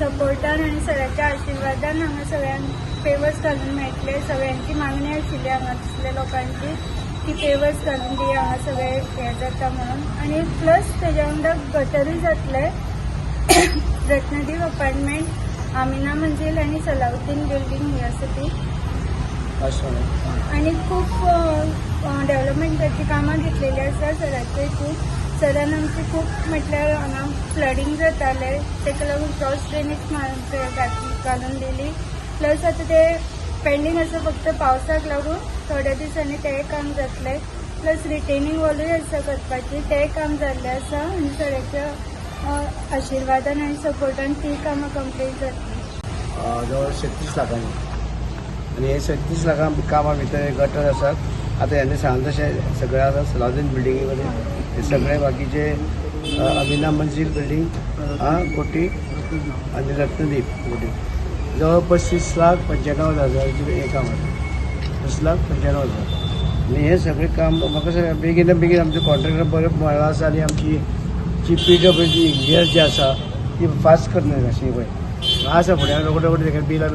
सपोर्टान आनी सगळ्यांच्या आशिर्वादान हांगा सगळ्यांक पेवर्स घालून मेळटले. सगळ्यांची मागणी आशिल्ली हांगा दिसल्या लोकांची की पेवर्स घालून दी हांगा सगळे हे जाता म्हणून. आनी प्लस तेज्या वांगडा गटरूय जातले. रत्नदीप अपार्टमेंट, आमिना मंजिल आनी सलाउद्दीन बिल्डींग ही आसा ती. आनी खूब डेव्हलपमेंटाची कामां घेतलेली आसा सराचे खूब. सरान आमची खूब म्हटल्यार हांगा फ्लडींग जाताले ताका लागून क्रॉस ड्रेनेज घालून दिली. प्लस आतां ते पेंडींग आसा फक्त पावसाक लागून थोड्या दिसांनी तें काम जातलें. प्लस रिटेनिंग वॉलूय आसा करपाची तेंय काम जाल्लें आसा आनी सराच्या आशिर्वादान आनी सपोर्टान ती कामां कंप्लीट जातली. जवळ 36 लाखांनी आणि हे 36 लाखां कामां भितर गटर आसात. आता ह्यांनी सांगले तशें सगळे आसा सलाउद्दीन बिल्डिंगेमध्ये हे सगळे बाकीचे अमिना मंजिल बिल्डिंग कोटी आणि रत्नदीप कोटी जवळ 35,95,000 हे काम आहे. 35,95,000 आणि हे सगळे काम म्हाका सगळें बेगीन आमचे कॉन्ट्रॅक्टर बरे मेळ्ळा आसा आनी आमची जी PWD इंजिनियर जी आसा ती फास्ट करना अशी पळय आसा फुडें रोखडें ताका बिलां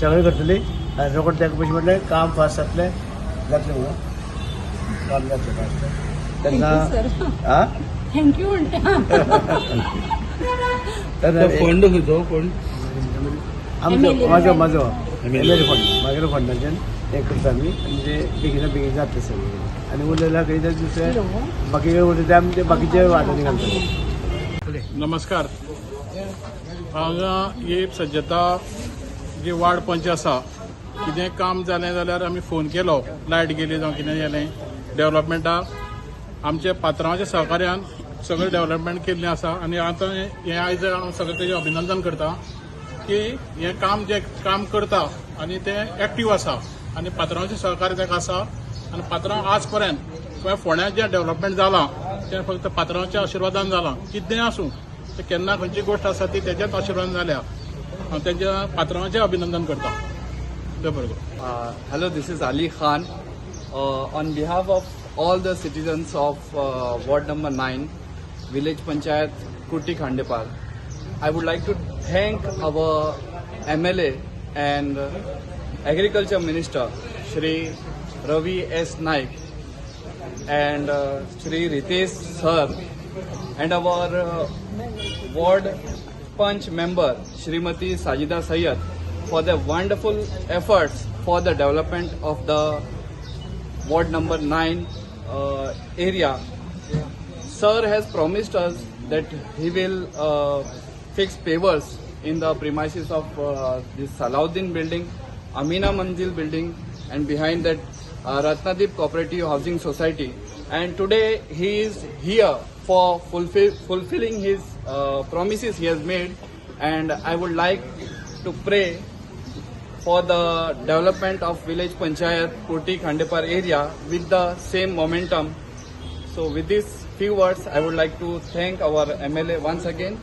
सगळें करतली आनी रोखडें ताका पयशे म्हटलें काम फास्ट जातलें म्हणून काम जातलें फास्ट तेन्ना थँक्यू फंड खंयचो फंड आमचो म्हाजो MLA फंड मागीर फंडाच्यान हें करता आमी म्हणजे बेगीन जातलें सगळें आनी उरलेल्या खंय दुसरें बाकी उरता आमी ते बाकीचे वाटांनी घालतले. नमस्कार. हांगा ही सज्जता जी वार्ड पंच आसा कितें काम जालें जाल्यार आमी फोन केलो, लायट गेली जावं कितें जालें डेव्हलपमेंटाक आमच्या पात्रांवाच्या सहकार्यान सगळें डेव्हलपमेंट केल्लें आसा. आनी आतां हें आयज हांव सगळें तेजें अभिनंदन करता की हें काम जें काम करता आनी तें एक्टीव आसा आनी पात्रांवाचें सहकार्य ताका आसा. आनी पात्रांव आज पर्यंत किंवा फोंड्यात जें डेव्हलपमेंट जालां तें फक्त पात्रांवाच्या आशिर्वादान जालां. कितें आसूं तें केन्ना खंयची गोश्ट आसा ती तेज्याच आशिर्वादान जाल्या. हांव तेंच्या पात्रांवाचें अभिनंदन करता. देव बरें करूं. Hello, this is Ali Khan. On behalf of all the citizens of Ward number 9, Village Panchayat, Kuti Khandepar, I would like to thank our MLA and Agriculture Minister, Shri Ravi S. Naik, and Shri Ritesh Sir, and our Ward Punch member, Shrimati Sajida Sayyad, for their wonderful efforts for the development of the Ward number 9 area. Sir has promised us that he will fix pavers in the premises of this Salauddin building, Amina Manzil building, and behind that Ratnadip Cooperative Housing Society. And today he is here for fulfilling his promises he has made. And I would like to pray for the development of Village Panchayat Kuti Khandepar area with the same momentum. So with these few words, I would like to thank our MLA once again